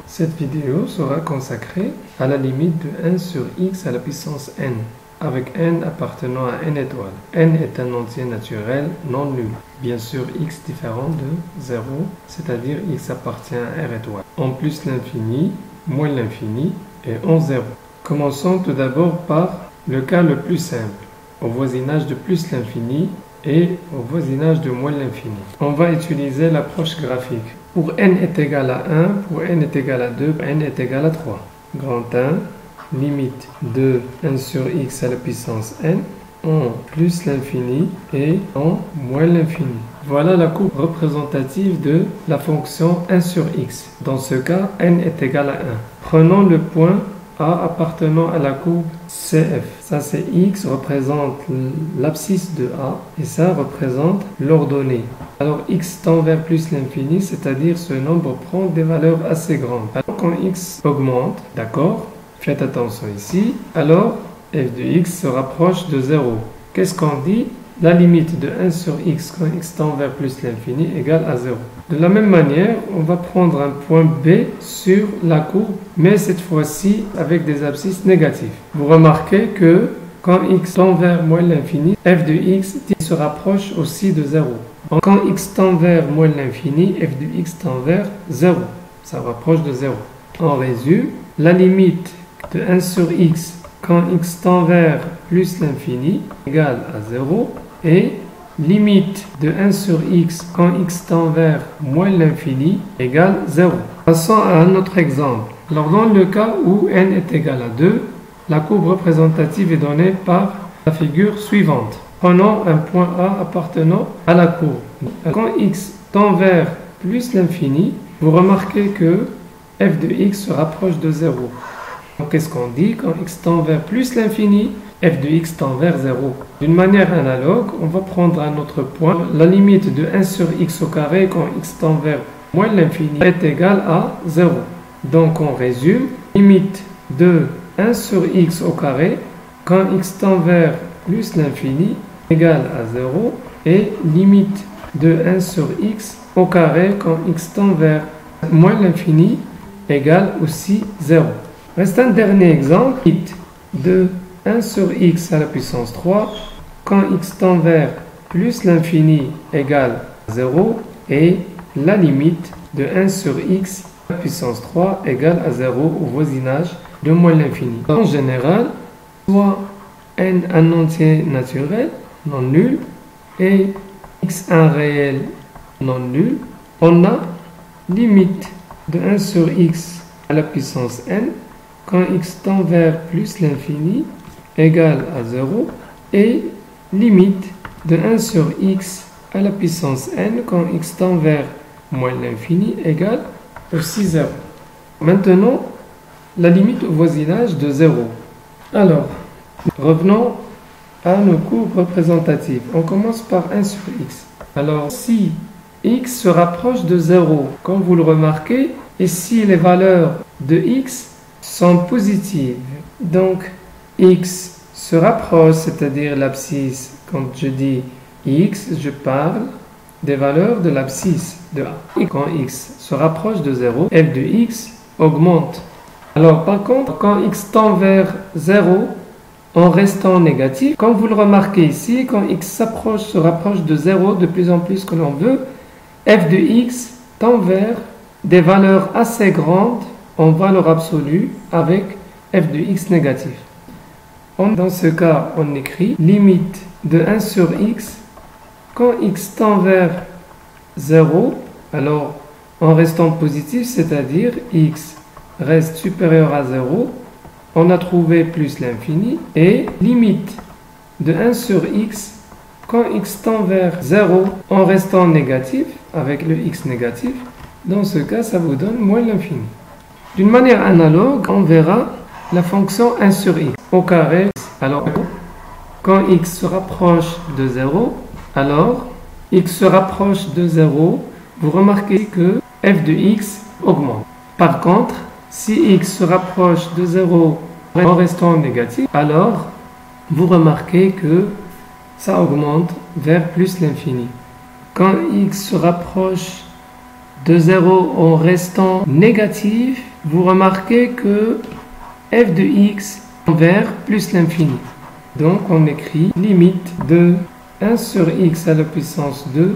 Cette vidéo sera consacrée à la limite de 1 sur x à la puissance n, avec n appartenant à n étoiles. N est un entier naturel non nul. Bien sûr, x différent de 0, c'est-à-dire x appartient à r étoile. En plus l'infini, moins l'infini et en 0. Commençons tout d'abord par le cas le plus simple, au voisinage de plus l'infini et au voisinage de moins l'infini. On va utiliser l'approche graphique. Pour n est égal à 1, pour n est égal à 2, n est égal à 3. Grand 1, limite de 1 sur x à la puissance n en plus l'infini et en moins l'infini. Voilà la courbe représentative de la fonction 1 sur x. Dans ce cas, n est égal à 1. Prenons le point A appartenant à la courbe CF. Ça c'est x représente l'abscisse de A et ça représente l'ordonnée. Alors x tend vers plus l'infini, c'est-à-dire ce nombre prend des valeurs assez grandes. Alors quand x augmente, d'accord, faites attention ici, alors f de x se rapproche de 0. Qu'est-ce qu'on dit? La limite de 1 sur x quand x tend vers plus l'infini égale à 0. De la même manière, on va prendre un point B sur la courbe, mais cette fois-ci avec des abscisses négatives. Vous remarquez que quand x tend vers moins l'infini, f de x se rapproche aussi de 0. Quand x tend vers moins l'infini, f de x tend vers 0. Ça rapproche de 0. On résume, la limite de 1 sur x quand x tend vers plus l'infini égale à 0 et limite de 1 sur x quand x tend vers moins l'infini égale 0. Passons à un autre exemple. Alors dans le cas où n est égal à 2, la courbe représentative est donnée par la figure suivante. Prenons un point A appartenant à la courbe. Quand x tend vers plus l'infini, vous remarquez que f de x se rapproche de 0. Donc qu'est-ce qu'on dit? Quand x tend vers plus l'infini, f de x tend vers 0. D'une manière analogue, on va prendre un autre point. La limite de 1 sur x au carré quand x tend vers moins l'infini est égale à 0. Donc on résume, limite de 1 sur x au carré quand x tend vers plus l'infini égale à 0 et limite de 1 sur x au carré quand x tend vers moins l'infini égale aussi 0. Reste un dernier exemple, limite de 1 sur x à la puissance 3 quand x tend vers plus l'infini égale 0 et la limite de 1 sur x à la puissance 3 égale à 0 au voisinage de moins l'infini. En général, soit n un entier naturel non nul et x un réel non nul, on a limite de 1 sur x à la puissance n quand x tend vers plus l'infini égale à 0 et limite de 1 sur x à la puissance n quand x tend vers moins l'infini égale aussi 0. Maintenant, la limite au voisinage de 0. Alors, revenons à nos courbes représentatives. On commence par 1 sur x. Alors, si x se rapproche de 0, comme vous le remarquez, et si les valeurs de x sont positives, donc x se rapproche, c'est-à-dire l'abscisse. Quand je dis x, je parle des valeurs de l'abscisse de A. Et quand x se rapproche de 0, f de x augmente. Alors par contre, quand x tend vers 0 en restant négatif, comme vous le remarquez ici, quand x se rapproche de 0 de plus en plus que l'on veut, f de x tend vers des valeurs assez grandes en valeur absolue avec f de x négatif. Dans ce cas, on écrit limite de 1 sur x quand x tend vers 0, alors en restant positif, c'est-à-dire x reste supérieur à 0, on a trouvé plus l'infini, et limite de 1 sur x quand x tend vers 0 en restant négatif avec le x négatif. Dans ce cas, ça vous donne moins l'infini. D'une manière analogue, on verra la fonction 1 sur x au carré. Alors, quand x se rapproche de 0, alors x se rapproche de 0, vous remarquez que f de x augmente. Par contre, si x se rapproche de 0 en restant négatif, alors vous remarquez que ça augmente vers plus l'infini. Quand x se rapproche de 0 en restant négatif, vous remarquez que f de x tend vers plus l'infini. Donc on écrit limite de 1 sur x à la puissance 2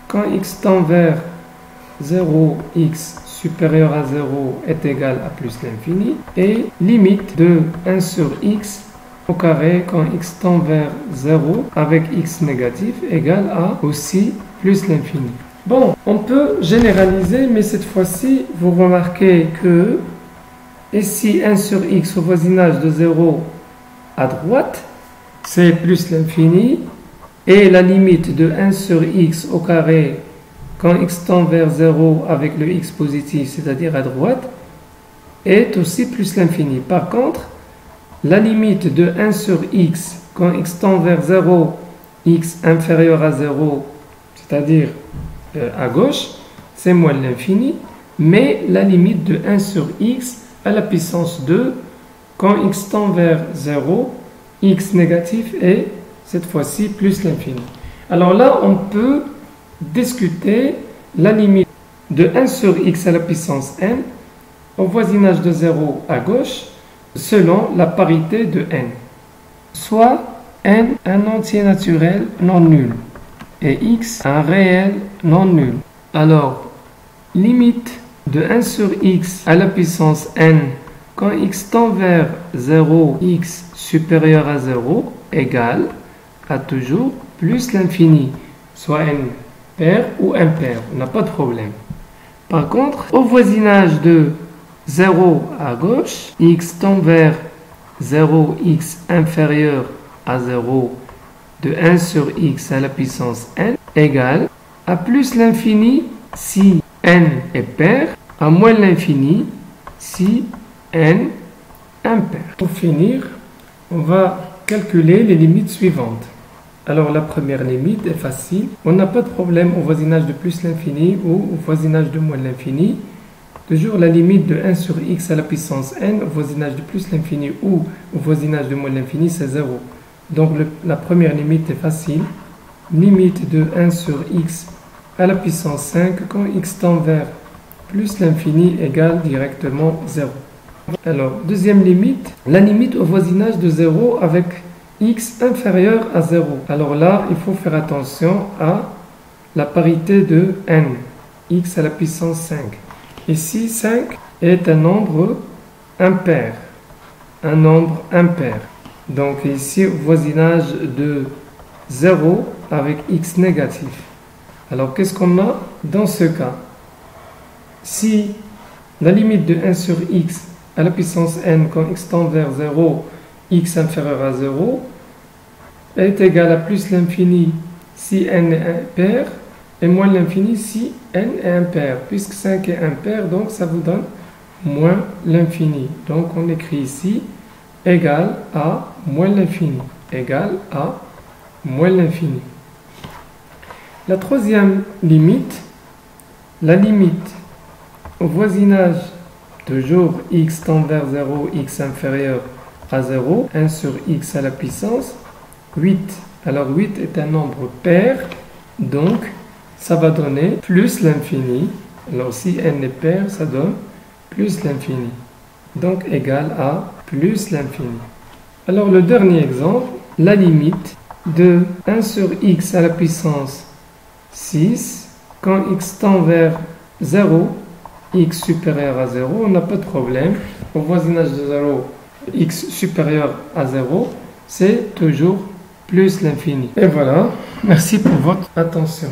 quand x tend vers 0, x supérieur à 0 est égal à plus l'infini, et limite de 1 sur x au carré quand x tend vers 0 avec x négatif égale à aussi plus l'infini. Bon, on peut généraliser, mais cette fois-ci, vous remarquez que ici 1 sur x au voisinage de 0 à droite, c'est plus l'infini, et la limite de 1 sur x au carré quand x tend vers 0 avec le x positif, c'est-à-dire à droite, est aussi plus l'infini. Par contre, la limite de 1 sur x quand x tend vers 0, x inférieur à 0, c'est-à-dire à gauche, c'est moins l'infini, mais la limite de 1 sur x à la puissance 2 quand x tend vers 0, x négatif est cette fois-ci plus l'infini. Alors là, on peut discuter la limite de 1 sur x à la puissance n au voisinage de 0 à gauche selon la parité de n, soit n un entier naturel non nul et x un réel non nul. Alors, limite de 1 sur x à la puissance n quand x tend vers 0, x supérieur à 0 égale à toujours plus l'infini, soit n pair ou impair, on n'a pas de problème. Par contre, au voisinage de 0 à gauche, x tend vers 0, x inférieur à 0 de 1 sur x à la puissance n égale à plus l'infini si n est pair, à moins l'infini si n impair. Pour finir, on va calculer les limites suivantes. Alors la première limite est facile. On n'a pas de problème au voisinage de plus l'infini ou au voisinage de moins l'infini. Toujours la limite de 1 sur x à la puissance n au voisinage de plus l'infini ou au voisinage de moins l'infini, c'est 0. Donc la première limite est facile. Limite de 1 sur x à la puissance 5 quand x tend vers plus l'infini égale directement 0. Alors, deuxième limite, la limite au voisinage de 0 avec x inférieur à 0. Alors là, il faut faire attention à la parité de n, x à la puissance 5. Ici, 5 est un nombre impair. Un nombre impair. Donc ici, au voisinage de 0 avec x négatif. Alors, qu'est-ce qu'on a dans ce cas? Si la limite de 1 sur x à la puissance n quand x tend vers 0, x inférieur à 0, est égal à plus l'infini si n est impair, et moins l'infini si n est impair. Puisque 5 est impair, donc ça vous donne moins l'infini. Donc on écrit ici égal à moins l'infini. Égal à moins l'infini. La troisième limite, la limite au voisinage toujours x tend vers 0, x inférieur à 0, 1 sur x à la puissance 8. Alors 8 est un nombre pair, donc ça va donner plus l'infini. Alors si n est pair, ça donne plus l'infini. Donc égal à plus l'infini. Alors le dernier exemple, la limite de 1 sur x à la puissance 6, quand x tend vers 0, x supérieur à 0, on n'a pas de problème. Au voisinage de 0, x supérieur à 0, c'est toujours plus l'infini. Et voilà, merci pour votre attention.